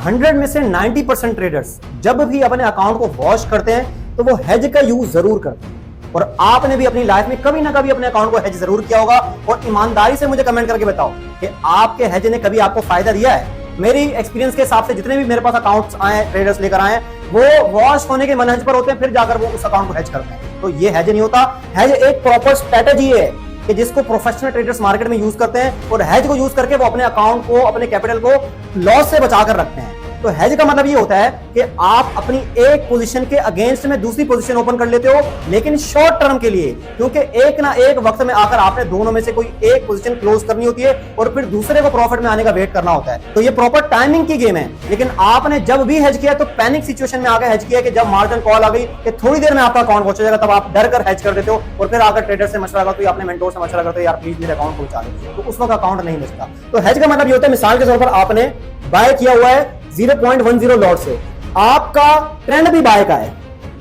100 में से 90% ट्रेडर्स जब भी अपने अकाउंट को वॉश करते हैं तो वो हेज का यूज जरूर करते हैं। और आपने भी अपनी लाइफ में कभी ना कभी अपने अकाउंट को हेज जरूर किया होगा। और ईमानदारी से मुझे कमेंट करके बताओ कि आपके हेज ने कभी आपको फायदा दिया है। मेरी एक्सपीरियंस के हिसाब से जितने भी मेरे पास अकाउंट्स आए, ट्रेडर्स लेकर आए, वो वॉश होने के मनहज पर होते हैं, फिर जाकर वो उस अकाउंट को हेज करते हैं। तो ये हेज नहीं होता। हेज एक प्रॉपर स्ट्रेटेजी है कि जिसको प्रोफेशनल ट्रेडर्स मार्केट में यूज करते हैं और हेज को यूज करके वो अपने अकाउंट को, अपने कैपिटल को लॉस से बचाकर रखते हैं। तो हेज का मतलब ये होता है कि आप अपनी एक पोजीशन के अगेंस्ट में दूसरी पोजीशन ओपन कर लेते हो, लेकिन शॉर्ट टर्म के लिए, क्योंकि एक ना एक वक्त में आकर आपने दोनों में से कोई एक पोजीशन क्लोज करनी होती है और फिर दूसरे को प्रॉफिट में आने का वेट करना होता है। तो ये प्रॉपर टाइमिंग की गेम है। लेकिन आपने जब भी हेज किया तो पैनिक सिचुएशन में आकर हेज किया कि जब मार्जिन कॉल आ गई कि थोड़ी देर में आपका अकाउंट पहुंच जाएगा, तब आप डर कर हेज कर देते हो और फिर आकर ट्रेडर से मशवरा करते हो, अपने मेंटोर से मशवरा करते हो, यार प्लीज मेरे अकाउंट पहुंचा दो। तो उस वक्त अकाउंट नहीं बचता। तो हेज का मतलब ये होता है, मिसाल के तौर पर आपने बाय किया हुआ है 0.10 लॉट से, आपका ट्रेंड भी बाय का है,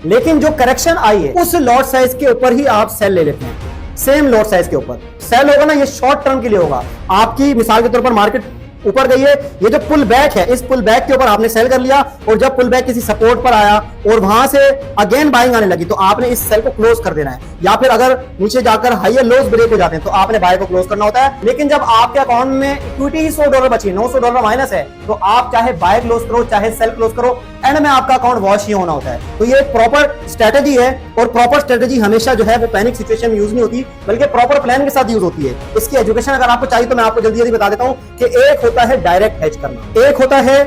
लेकिन जो करेक्शन आई है उस लॉट साइज के ऊपर ही आप सेल ले लेते हैं। सेम लॉट साइज के ऊपर सेल होगा ना, ये शॉर्ट टर्म के लिए होगा। आपकी मिसाल के तौर पर मार्केट ऊपर गई है, ये जो पुल बैक है, इस पुल बैक के ऊपर आपने सेल कर लिया और जब पुल बैक किसी सपोर्ट पर आया और वहां से अगेन बाइंग आने लगी, तो आपने इस सेल को क्लोज कर देना है। या फिर अगर नीचे जाकर हाइयर लोज ब्रेक हो जाते हैं तो आपने बाय को क्लोज करना होता है। लेकिन जब आपके अकाउंट में इक्विटी ही $100 बची, $900 माइनस है, तो आप चाहे बाय क्लोज करो चाहे सेल क्लोज करो, एंड में आपका अकाउंट वॉश ही होना होता है। तो ये प्रॉपर स्ट्रेटेजी है और प्रॉपर स्ट्रेटेजी हमेशा जो है वो पैनिक सिचुएशन में यूज नहीं होती, बल्कि प्रॉपर प्लान के साथ यूज होती है। इसकी एजुकेशन अगर आपको चाहिए तो मैं आपको जल्दी जल्दी बता देता हूं कि एक होता है डायरेक्ट हेज करना, एक होता है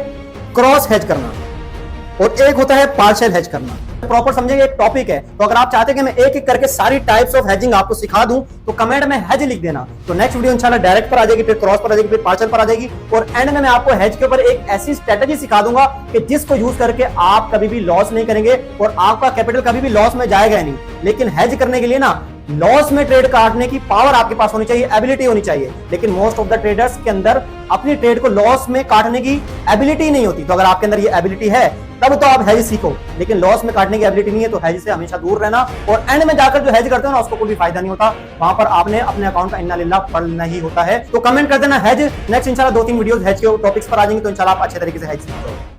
क्रॉस हेज करना और एक होता है पार्शियल हेज करना। प्रॉपर समझेंगे, एक टॉपिक है। तो अगर आप चाहते हैं कि मैं एक एक करके सारी टाइप्स ऑफ हेजिंग आपको सिखा दूं तो कमेंट में हेज लिख देना। तो नेक्स्ट वीडियो इंशाल्लाह डायरेक्ट पर आ जाएगी, फिर क्रॉस पर आ जाएगी, फिर पार्शियल पर आ जाएगी और एंड में मैं आपको हेज के ऊपर एक ऐसी स्ट्रेटेजी सिखा दूंगा कि जिसको यूज करके आप कभी भी लॉस नहीं करेंगे और आपका कैपिटल कभी भी लॉस में जाएगा नहीं। लेकिन हेज करने के लिए ना लॉस में ट्रेड काटने की पावर आपके पास होनी चाहिए, एबिलिटी होनी चाहिए। लेकिन मोस्ट ऑफ द ट्रेडर्स के अंदर अपनी ट्रेड को लॉस में काटने की एबिलिटी नहीं होती। तो अगर आपके अंदर ये एबिलिटी है तब तो आप हेज सीखो, लेकिन लॉस में काटने की एबिलिटी नहीं है तो हेज से हमेशा दूर रहना। और एंड में जाकर जो हेज करते हो ना उसको कोई भी फायदा नहीं होता, वहां पर आपने अपने अकाउंट का इन्ना लिल्लाह पढ़ना ही होता है। तो कमेंट कर देना हेज। नेक्स्ट इंशाल्लाह 2-3 वीडियोस हेज के टॉपिक्स पर आ जाएंगे, तो इंशाल्लाह आप अच्छे तरीके से हेज सीख जाओगे।